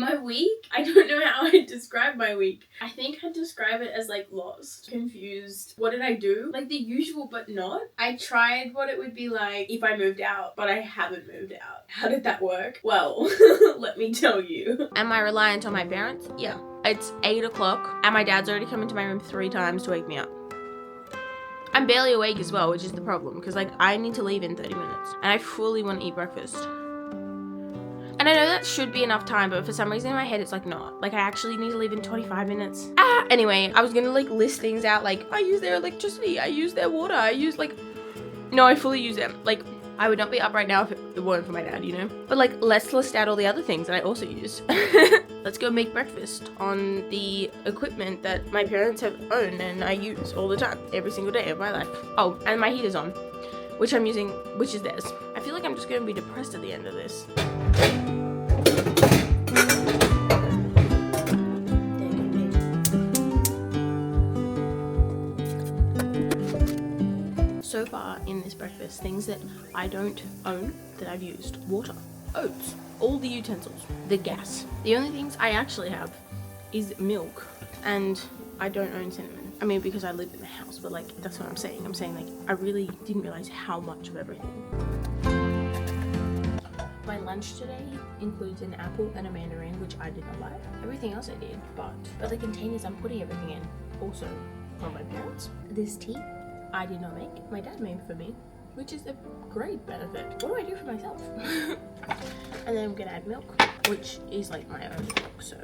My week? I don't know how I'd describe my week. I think I'd describe it as like lost, confused. What did I do? Like the usual but not. I tried what it would be like if I moved out, but I haven't moved out. How did that work? Well, let me tell you. Am I reliant on my parents? Yeah. It's 8 o'clock and my dad's already come into my room 3 times to wake me up. I'm barely awake as well, which is the problem, because like I need to leave in 30 minutes and I fully want to eat breakfast. And I know that should be enough time, but for some reason in my head it's like not. Like I actually need to leave in 25 minutes. Anyway, I was gonna like list things out like I use their electricity, I use their water, I use like... No, I fully use them. Like I would not be up right now if it weren't for my dad, you know? But like let's list out all the other things that I also use. Let's go make breakfast on the equipment that my parents have owned and I use all the time, every single day of my life. Oh, and my heater's on, which I'm using, which is theirs. I feel like I'm just gonna be depressed at the end of this. So far in this breakfast, things that I don't own that I've used: water, oats, all the utensils, the gas. The only things I actually have is milk, and I don't own cinnamon. I mean, because I live in the house, but like that's what I'm saying. I'm saying like I really didn't realize how much of everything. My lunch today includes an apple and a mandarin, which I did not like. Everything else I did, but the containers I'm putting everything in, also from my parents. This tea I did not make. My dad made for me, which is a great benefit. What do I do for myself? And then I'm gonna add milk, which is like my own milk, so.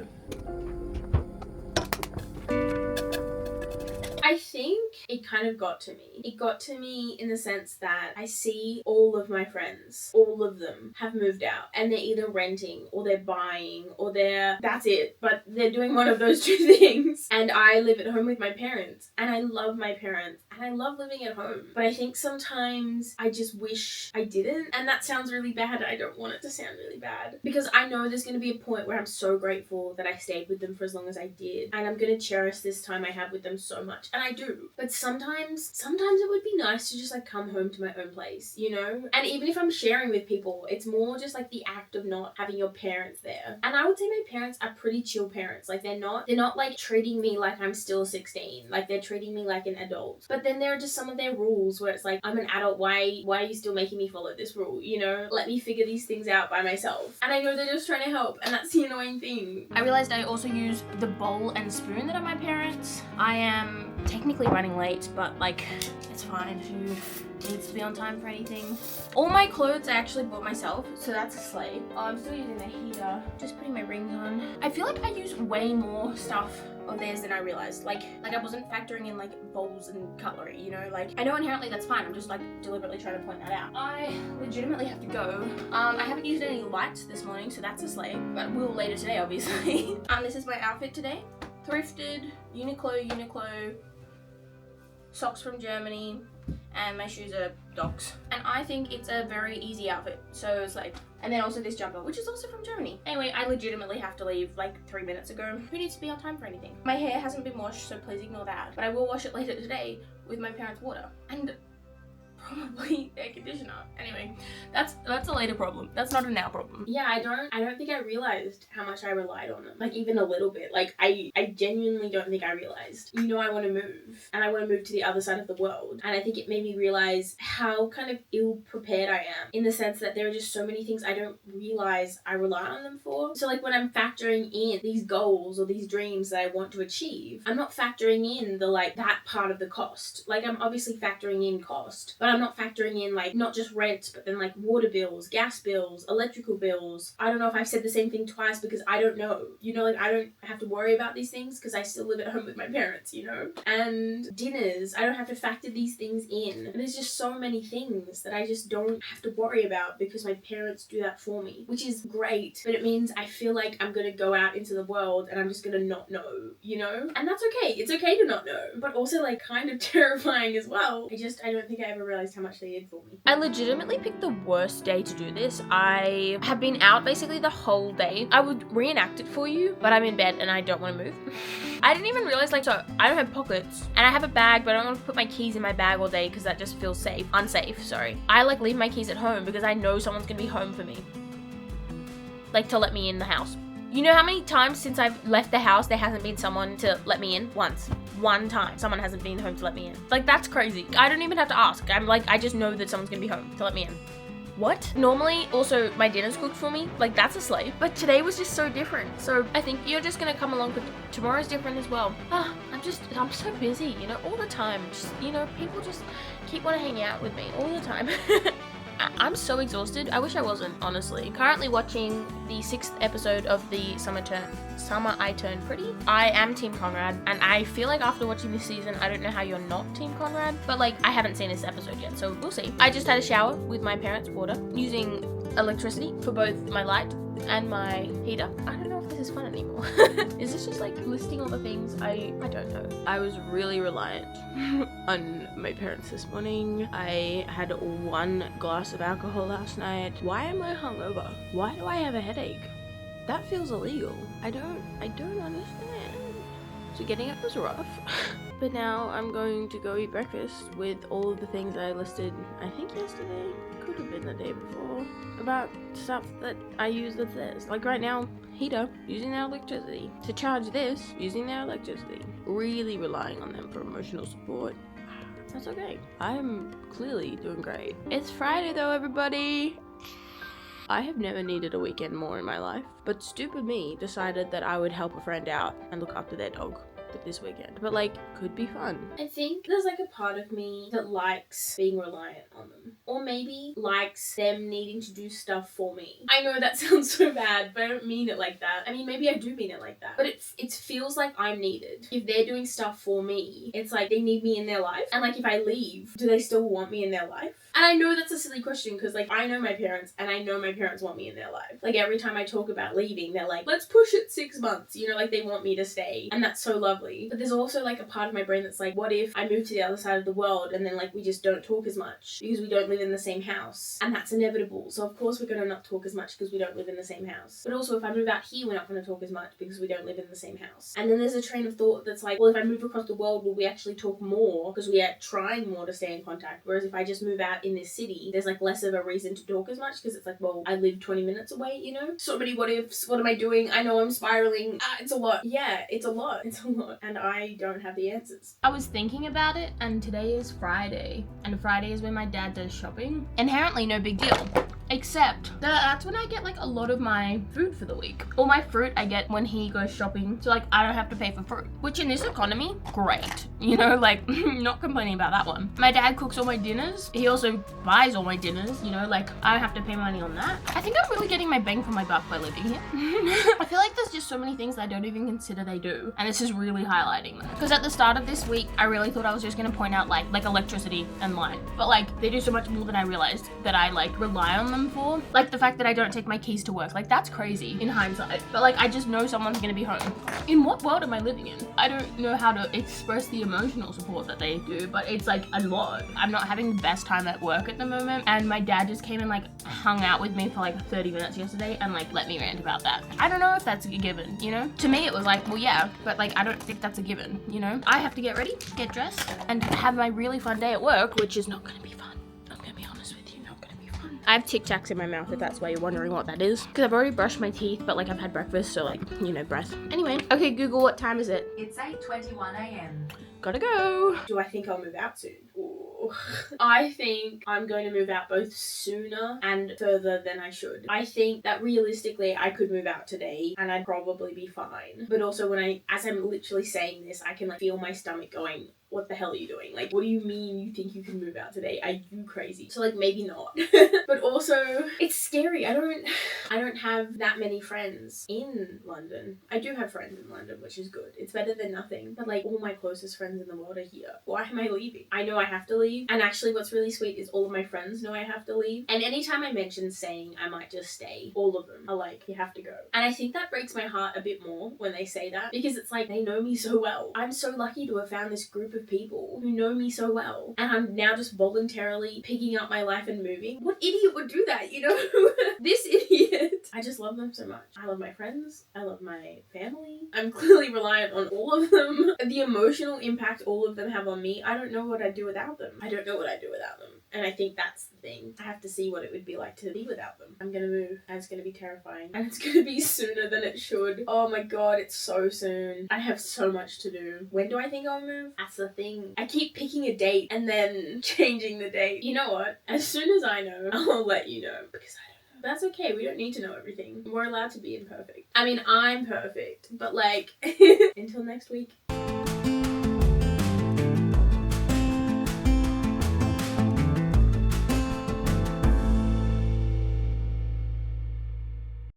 I think it kind of got to me. It got to me in the sense that I see all of my friends, all of them have moved out and they're either renting or they're buying or that's it. But they're doing one of those 2 things. And I live at home with my parents and I love my parents and I love living at home. But I think sometimes I just wish I didn't. And that sounds really bad. I don't want it to sound really bad because I know there's going to be a point where I'm so grateful that I stayed with them for as long as I did. And I'm going to cherish this time I have with them so much. And I do. But sometimes it would be nice to just like come home to my own place, you know? And even if I'm sharing with people, it's more just like the act of not having your parents there. And I would say my parents are pretty chill parents. Like they're not like treating me like I'm still 16. Like they're treating me like an adult. But then there are just some of their rules where it's like, I'm an adult, why are you still making me follow this rule? You know? Let me figure these things out by myself. And I know they're just trying to help, and that's the annoying thing. I realized I also use the bowl and spoon that are my parents. I am technically running late, but like it's fine. Who needs to be on time for anything? All my clothes I actually bought myself, so that's a slay. I'm still using the heater, just putting my rings on. I feel like I use way more stuff of theirs than I realized. Like I wasn't factoring in like bowls and cutlery, you know? Like I know inherently that's fine. I'm just like deliberately trying to point that out. I legitimately have to go. I haven't used any lights this morning, so that's a slay, but will later today, obviously. This is my outfit today. Thrifted, Uniqlo, socks from Germany, and my shoes are Docs. And I think it's a very easy outfit. So it's like, and then also this jumper, which is also from Germany. Anyway, I legitimately have to leave like 3 minutes ago. Who needs to be on time for anything? My hair hasn't been washed, so please ignore that. But I will wash it later today with my parents' water. And probably air conditioner. Anyway, that's a later problem. That's not a now problem. Yeah, I don't think I realized how much I relied on them. Like even a little bit. Like I genuinely don't think I realized. You know, I want to move and I want to move to the other side of the world. And I think it made me realize how kind of ill prepared I am in the sense that there are just so many things I don't realize I rely on them for. So like when I'm factoring in these goals or these dreams that I want to achieve, I'm not factoring in the like that part of the cost. Like I'm obviously factoring in cost, but I'm not factoring in like not just rent, but then like water bills, gas bills, electrical bills. I don't know if I've said the same thing twice because I don't know. You know, like I don't have to worry about these things because I still live at home with my parents, you know? And dinners, I don't have to factor these things in. And there's just so many things that I just don't have to worry about because my parents do that for me, which is great. But it means I feel like I'm gonna go out into the world and I'm just gonna not know, you know? And that's okay. It's okay to not know, but also like kind of terrifying as well. I don't think I ever realized how much they did for me. I legitimately picked the worst day to do this. I have been out basically the whole day. I would reenact it for you, but I'm in bed and I don't want to move. I didn't even realize so I don't have pockets and I have a bag, but I don't want to put my keys in my bag all day because that just feels unsafe, sorry. I like leave my keys at home because I know someone's gonna be home for me. Like to let me in the house. You know how many times since I've left the house there hasn't been someone to let me in? Once. One time. Someone hasn't been home to let me in. Like, that's crazy. I don't even have to ask. I'm like, I just know that someone's gonna be home to let me in. What? Normally, also, my dinner's cooked for me. Like, that's a slave. But today was just so different. So I think you're just gonna come along, but tomorrow's different as well. I'm so busy, you know, all the time. Just, you know, people just keep wanting to hang out with me all the time. I'm so exhausted. I wish I wasn't, honestly. Currently watching the 6th episode of the Summer I Turned Pretty. I am Team Conrad, and I feel like after watching this season, I don't know how you're not Team Conrad, but like, I haven't seen this episode yet, so we'll see. I just had a shower with my parents' water, using electricity for both my light and my heater. I don't know if this is fun anymore. Is this just like listing all the things? I don't know. I was really reliant on my parents this morning. I had 1 glass of alcohol last night. Why am I hungover? Why do I have a headache? That feels illegal. I don't understand. So getting up was rough. But now I'm going to go eat breakfast with all of the things I listed, I think yesterday, could have been the day before, about stuff that I use that's this. Like right now, heater, using their electricity. To charge this, using their electricity. Really relying on them for emotional support. That's okay. I'm clearly doing great. It's Friday though, everybody. I have never needed a weekend more in my life, but stupid me decided that I would help a friend out and look after their dog this weekend. But like, could be fun. I think there's like a part of me that likes being reliant on them, or maybe likes them needing to do stuff for me. I know that sounds so bad, but I don't mean it like that. I mean, maybe I do mean it like that, but it feels like I'm needed. If they're doing stuff for me, it's like they need me in their life, and like if I leave, do they still want me in their life? And I know that's a silly question, because like I know my parents, and I know my parents want me in their life. Like every time I talk about leaving, they're like, let's push it 6 months, you know, like they want me to stay, and that's so lovely. But there's also like a part of my brain that's like, what if I move to the other side of the world and then like we just don't talk as much because we don't live in the same house, and that's inevitable. So of course we're gonna not talk as much because we don't live in the same house. But also if I move out here, we're not gonna talk as much because we don't live in the same house. And then there's a train of thought that's like, well, if I move across the world, will we actually talk more because we are trying more to stay in contact? Whereas if I just move out in this city, there's like less of a reason to talk as much because it's like, well, I live 20 minutes away, you know? So many what ifs. What am I doing? I know I'm spiraling. It's a lot. Yeah, it's a lot. It's a lot. And I don't have the answers. I was thinking about it, and today is Friday, and Friday is when my dad does shopping. Inherently no big deal, except that's when I get like a lot of my food for the week. All my fruit I get when he goes shopping, so like I don't have to pay for fruit, which in this economy, great, you know, like not complaining about that one. My dad cooks all my dinners. He also buys all my dinners, you know, like I don't have to pay money on that. I think I'm really getting my bang for my buck by living here. I feel like there's just so many things I don't even consider they do, and this is really highlighting them. Because at the start of this week, I really thought I was just gonna point out like electricity and light, but like they do so much more than I realized that I like rely on them for. Like the fact that I don't take my keys to work, like that's crazy in hindsight, but like I just know someone's gonna be home. In what world am I living in? I don't know how to express the emotional support that they do, but it's like a lot. I'm not having the best time at work at the moment, and my dad just came and like hung out with me for like 30 minutes yesterday and like let me rant about that. I don't know if that's a given, you know? To me it was like, well yeah, but like I don't think that's a given, you know? I have to get ready, get dressed, and have my really fun day at work, which is not gonna be fun. I'm gonna be honest with you, not gonna be fun. I have Tic Tacs in my mouth if that's why you're wondering what that is. Because I've already brushed my teeth, but like I've had breakfast, so like, you know, breath. Anyway, okay Google, what time is it? It's 8:21 a.m. Gotta go. Do I think I'll move out soon? Ooh. I think I'm going to move out both sooner and further than I should. I think that realistically I could move out today and I'd probably be fine. But also as I'm literally saying this, I can like feel my stomach going, what the hell are you doing? Like, what do you mean you think you can move out today? Are you crazy? So like maybe not. But also it's scary. I don't have that many friends in London. I do have friends in London, which is good. It's better than nothing. But like all my closest friends in the world are here. Why am I leaving? I know I have to leave. And actually what's really sweet is all of my friends know I have to leave. And anytime I mention saying I might just stay, all of them are like, you have to go. And I think that breaks my heart a bit more when they say that, because it's like they know me so well. I'm so lucky to have found this group of people who know me so well, and I'm now just voluntarily picking up my life and moving. What idiot would do that, you know? This idiot. I just love them so much. I love my friends. I love my family. I'm clearly reliant on all of them. The emotional impact all of them have on me, I don't know what I'd do without them. I don't know what I'd do without them. And I think that's the thing. I have to see what it would be like to be without them. I'm gonna move, and it's gonna be terrifying. And it's gonna be sooner than it should. Oh my god, it's so soon. I have so much to do. When do I think I'll move? That's the thing. I keep picking a date and then changing the date. You know what? As soon as I know, I'll let you know. Because I don't know. That's okay. We don't need to know everything. We're allowed to be imperfect. I mean, I'm perfect. But like, until next week.